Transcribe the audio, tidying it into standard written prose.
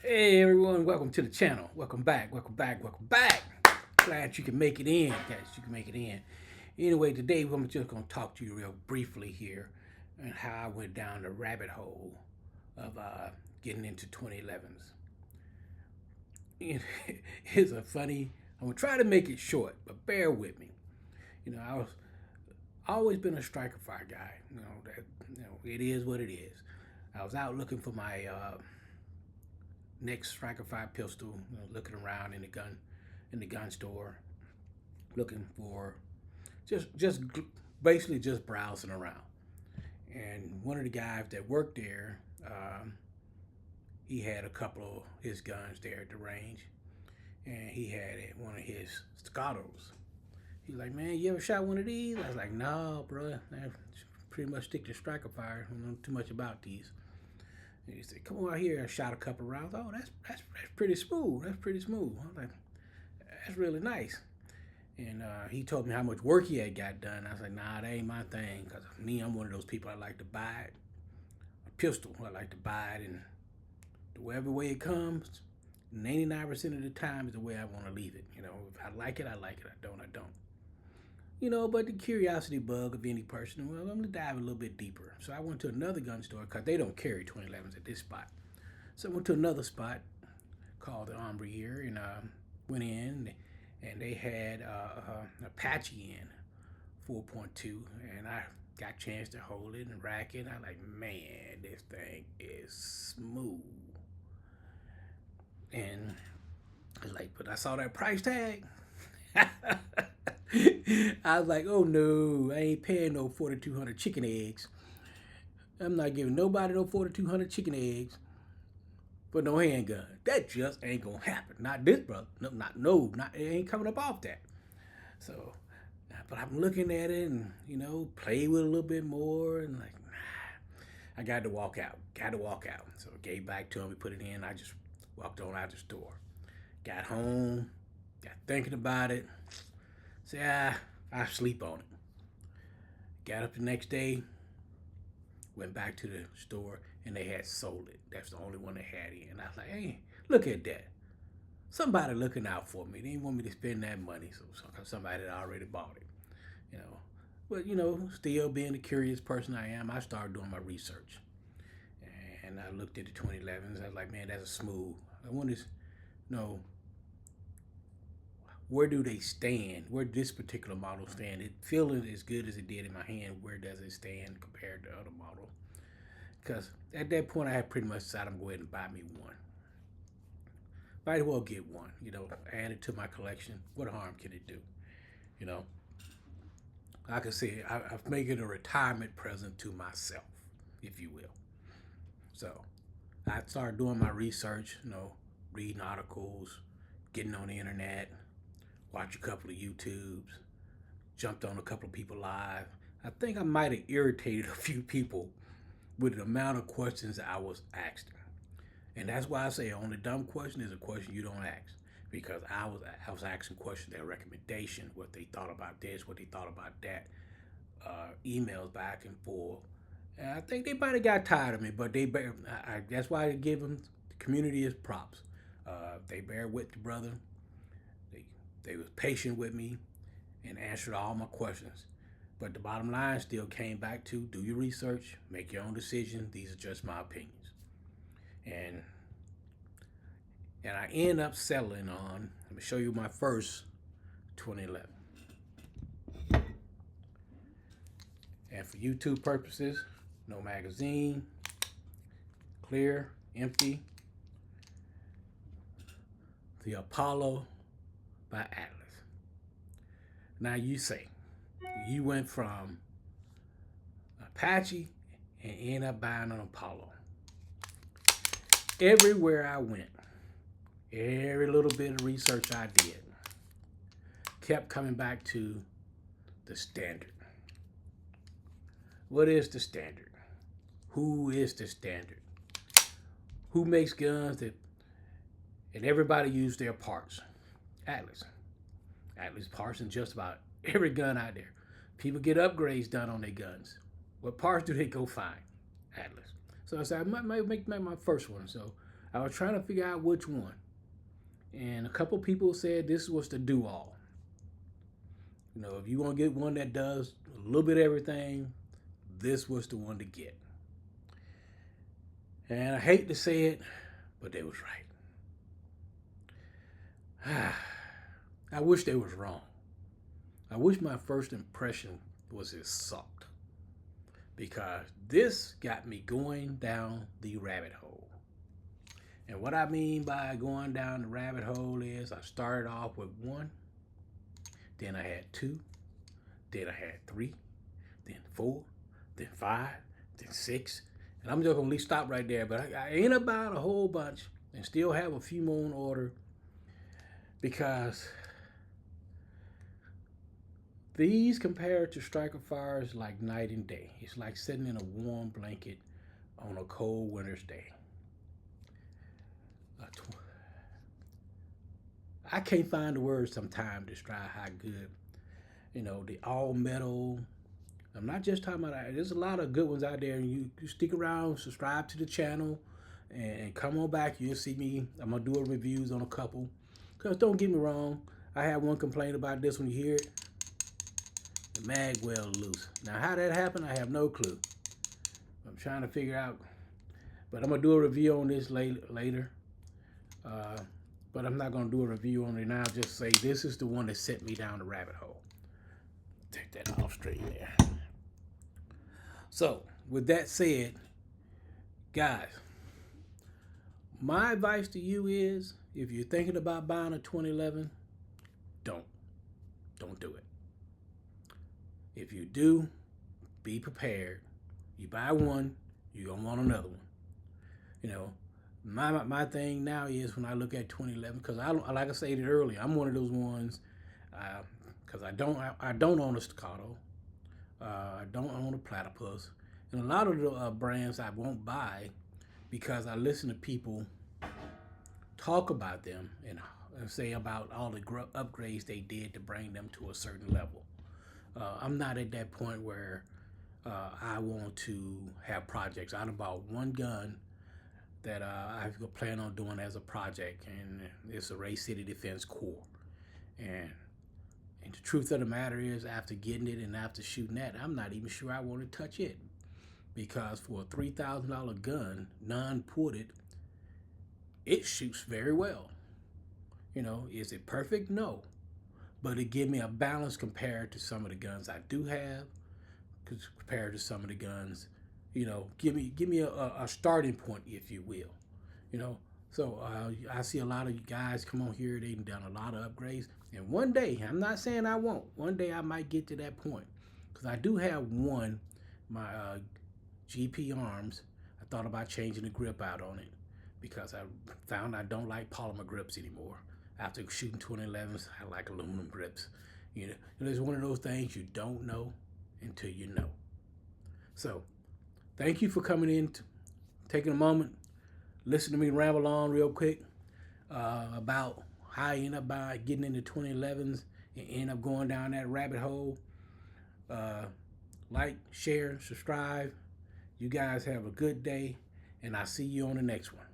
Hey everyone, welcome to the channel. Welcome back, welcome back, welcome back. Glad you can make it in, guys. You can make it in. Anyway, today I'm just going to talk to you real briefly here and how I went down the rabbit hole of getting into 2011s. It's a funny. I'm gonna try to make it short, but bear with me. I was always been a striker fire guy. It is what it is. I was out looking for my next striker fire pistol, looking around in the gun store, looking for just basically just browsing around. And one of the guys that worked there, he had a couple of his guns there at the range, and he had one of his Scottos. He's like, man, you ever shot one of these? I was like, no, bro. I pretty much stick to striker fire. I don't know too much about these. And he said, come on out here. I shot a couple rounds. Oh, that's pretty smooth. That's pretty smooth. I'm like, that's really nice. And he told me how much work he had got done. I was like, nah, that ain't my thing. Because me, I'm one of those people I like to buy it. A pistol, I like to buy it. And whatever way it comes, 99% of the time is the way I want to leave it. If I like it, I like it. I don't, I don't. But the curiosity bug of any person, well, I'm going to dive a little bit deeper. So I went to another gun store because they don't carry 2011s at this spot. So I went to another spot called the Ombre here and went in and they had Apache in 4.2 and I got a chance to hold it and rack it. I'm like, man, this thing is smooth. And I was like, but I saw that price tag. I was like, oh no, I ain't paying no 4,200 chicken eggs. I'm not giving nobody no 4,200 chicken eggs for no handgun. That just ain't gonna happen. Not this, brother. Not it ain't coming up off that. So, but I'm looking at it and play with it a little bit more and like, I got to walk out. Got to walk out. So I gave back to him. We put it in. I just walked on out the store. Got home. Got thinking about it. Said, I sleep on it. Got up the next day. Went back to the store and they had sold it. That's the only one they had in. I was like, hey, look at that. Somebody looking out for me. They didn't want me to spend that money, so somebody had already bought it. You know, but still being the curious person I am, I started doing my research, and I looked at the 2011s. I was like, man, that's a smooth. I wonder, where do they stand? Where this particular model stand? It feeling as good as it did in my hand. Where does it stand compared to other model? Because at that point, I had pretty much decided I'm going to go ahead and buy me one. Might as well get one. Add it to my collection. What harm can it do? You know, I could say I've made it a retirement present to myself, if you will. So I started doing my research. Reading articles, getting on the internet, watch a couple of YouTubes, jumped on a couple of people live. I think I might have irritated a few people with the amount of questions I was asked. And that's why I say only dumb question is a question you don't ask. Because I was asking questions, their recommendation, what they thought about this, what they thought about that, emails back and forth. And I think they might have got tired of me, but that's why I give them the community as props. They bear with the brother. They was patient with me and answered all my questions. But the bottom line still came back to do your research, make your own decision. These are just my opinions. And I end up settling on, let me show you my first 2011. And for YouTube purposes, no magazine, clear, empty. The Apollo by Atlas. Now you say, you went from Apache and ended up buying an Apollo. Everywhere I went, every little bit of research I did, kept coming back to the standard. What is the standard? Who is the standard? Who makes guns that and everybody use their parts? Atlas. Atlas parts in just about every gun out there. People get upgrades done on their guns. What parts do they go find? Atlas. So I said I might make my first one. So I was trying to figure out which one, and a couple people said this was the do all. You know, if you want to get one that does a little bit of everything, this was the one to get. And I hate to say it, but they was right. I wish they was wrong. I wish my first impression was as sucked, because this got me going down the rabbit hole. And what I mean by going down the rabbit hole is I started off with one, then I had two, then I had three, then four, then five, then six. And I'm just gonna stop right there. But I ain't about a whole bunch and still have a few more in order, because these compared to Striker Fire is like night and day. It's like sitting in a warm blanket on a cold winter's day. I can't find the words sometimes to describe how good, the all metal. I'm not just talking about that. There's a lot of good ones out there. And you stick around, subscribe to the channel, and come on back. You'll see me. I'm going to do a reviews on a couple. Because don't get me wrong, I have one complaint about this when you hear it. The mag weld loose. Now, how that happened, I have no clue. I'm trying to figure out. But I'm going to do a review on this later. But I'm not going to do a review on it now. Just say this is the one that sent me down the rabbit hole. Take that off straight there. So, with that said, guys, my advice to you is, if you're thinking about buying a 2011, don't do it. If you do, be prepared. You buy one, you're going to want another one. My thing now is when I look at 2011, because like I stated earlier, I'm one of those ones, because I don't own a Staccato, I don't own a Platypus, and a lot of the brands I won't buy because I listen to people talk about them and say about all the upgrades they did to bring them to a certain level. I'm not at that point where I want to have projects. I bought one gun that I plan on doing as a project, and it's a Ray City Defense Corps. And the truth of the matter is, after getting it and after shooting that, I'm not even sure I want to touch it, because for a $3,000 gun, non-ported, it shoots very well. Is it perfect? No, but it gives me a balance compared to some of the guns I do have, compared to some of the guns. Give me a starting point, if you will. So I see a lot of you guys come on here. They've done a lot of upgrades, and one day, I'm not saying I won't. One day I might get to that point, because I do have one, my GP Arms. I thought about changing the grip out on it, because I found I don't like polymer grips anymore. After shooting 2011s, I like aluminum grips. It's one of those things you don't know until you know. So, thank you for coming in, taking a moment, listen to me ramble on real quick about how I end up by getting into 2011s and end up going down that rabbit hole. Like, share, subscribe. You guys have a good day, and I'll see you on the next one.